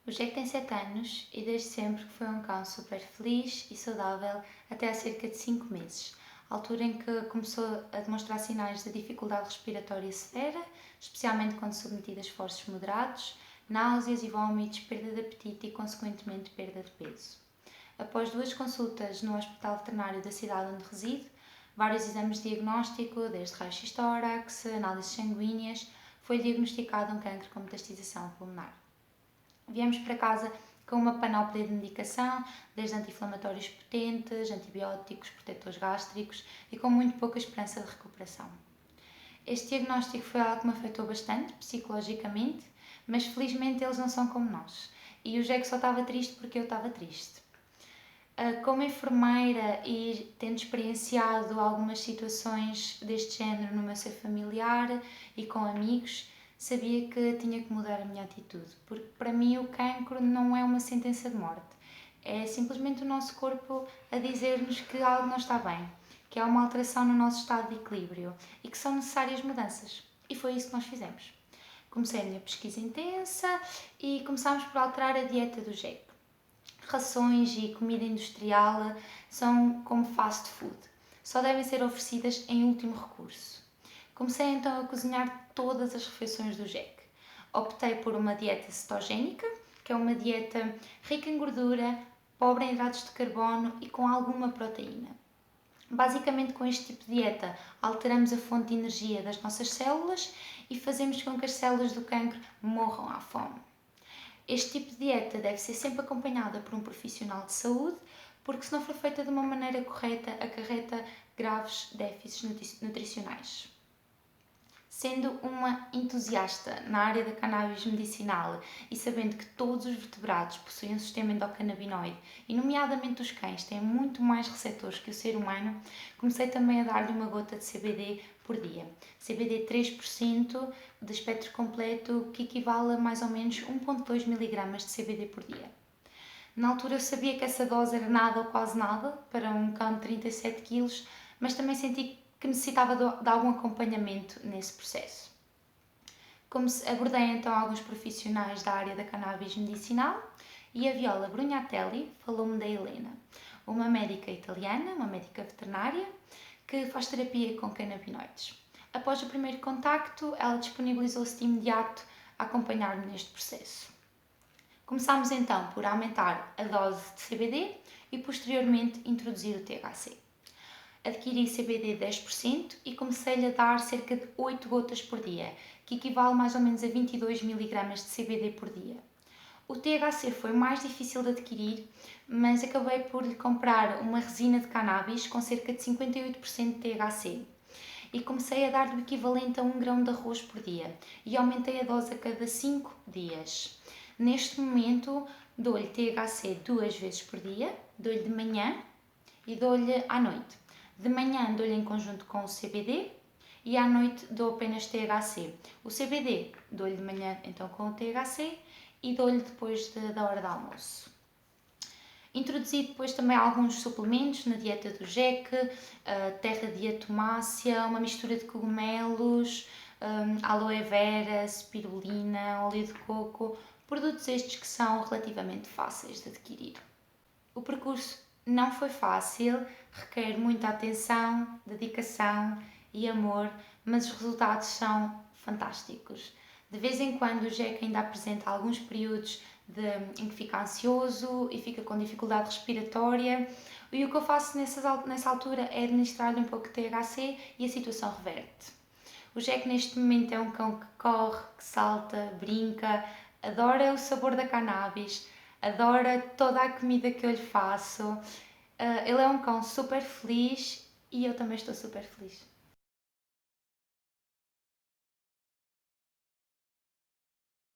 O Jack tem 7 anos e desde sempre que foi um cão super feliz e saudável até há cerca de 5 meses, altura em que começou a demonstrar sinais de dificuldade respiratória severa, especialmente quando submetida a esforços moderados, náuseas e vômitos, perda de apetite e, consequentemente, perda de peso. Após 2 consultas no Hospital Veterinário da cidade onde reside, vários exames de diagnóstico, desde raio-x tórax, análises sanguíneas, foi diagnosticado um cancro com metastização pulmonar. Viemos para casa com uma panóplia de medicação, desde anti-inflamatórios potentes, antibióticos, protetores gástricos e com muito pouca esperança de recuperação. Este diagnóstico foi algo que me afetou bastante, psicologicamente, mas felizmente eles não são como nós. E o Jack só estava triste porque eu estava triste. Como enfermeira e tendo experienciado algumas situações deste género no meu ser familiar e com amigos, sabia que tinha que mudar a minha atitude, porque para mim o cancro não é uma sentença de morte, é simplesmente o nosso corpo a dizer-nos que algo não está bem, que há uma alteração no nosso estado de equilíbrio e que são necessárias mudanças. E foi isso que nós fizemos. Comecei a minha pesquisa intensa e começámos por alterar a dieta do Jack. Rações e comida industrial são como fast food, só devem ser oferecidas em último recurso. Comecei então a cozinhar todas as refeições do Jack. Optei por uma dieta cetogénica, que é uma dieta rica em gordura, pobre em hidratos de carbono e com alguma proteína. Basicamente, com este tipo de dieta, alteramos a fonte de energia das nossas células e fazemos com que as células do cancro morram à fome. Este tipo de dieta deve ser sempre acompanhada por um profissional de saúde, porque se não for feita de uma maneira correta, acarreta graves déficits nutricionais. Sendo uma entusiasta na área da cannabis medicinal e sabendo que todos os vertebrados possuem um sistema endocannabinoide, e nomeadamente os cães têm muito mais receptores que o ser humano, comecei também a dar-lhe uma gota de CBD por dia. CBD 3% de espectro completo, que equivale a mais ou menos 1,2 mg de CBD por dia. Na altura eu sabia que essa dose era nada ou quase nada para um cão de 37 kg, mas também senti que necessitava de algum acompanhamento nesse processo. Abordei então alguns profissionais da área da cannabis medicinal e a Viola Brugnatelli falou-me da Helena, uma médica italiana, uma médica veterinária, que faz terapia com canabinoides. Após o primeiro contacto, ela disponibilizou-se de imediato a acompanhar-me neste processo. Começámos então por aumentar a dose de CBD e posteriormente introduzir o THC. Adquiri CBD 10% e comecei-lhe a dar cerca de 8 gotas por dia, que equivale mais ou menos a 22 mg de CBD por dia. O THC foi mais difícil de adquirir, mas acabei por lhe comprar uma resina de cannabis com cerca de 58% de THC e comecei a dar-lhe o equivalente a 1 grão de arroz por dia e aumentei a dose a cada 5 dias. Neste momento dou-lhe THC 2 vezes por dia, dou-lhe de manhã e dou-lhe à noite. De manhã dou-lhe em conjunto com o CBD e à noite dou apenas THC. O CBD dou-lhe de manhã então com o THC e dou-lhe depois da hora de almoço. Introduzi depois também alguns suplementos na dieta do Jack, terra de diatomácea, uma mistura de cogumelos, aloe vera, spirulina, óleo de coco, produtos estes que são relativamente fáceis de adquirir. O percurso não foi fácil, requer muita atenção, dedicação e amor, mas os resultados são fantásticos. De vez em quando o Jack ainda apresenta alguns períodos em que fica ansioso e fica com dificuldade respiratória, e o que eu faço nessa altura é administrar-lhe um pouco de THC e a situação reverte. O Jack neste momento é um cão que corre, que salta, brinca, adora o sabor da cannabis, adora toda a comida que eu lhe faço. Ele é um cão super feliz e eu também estou super feliz.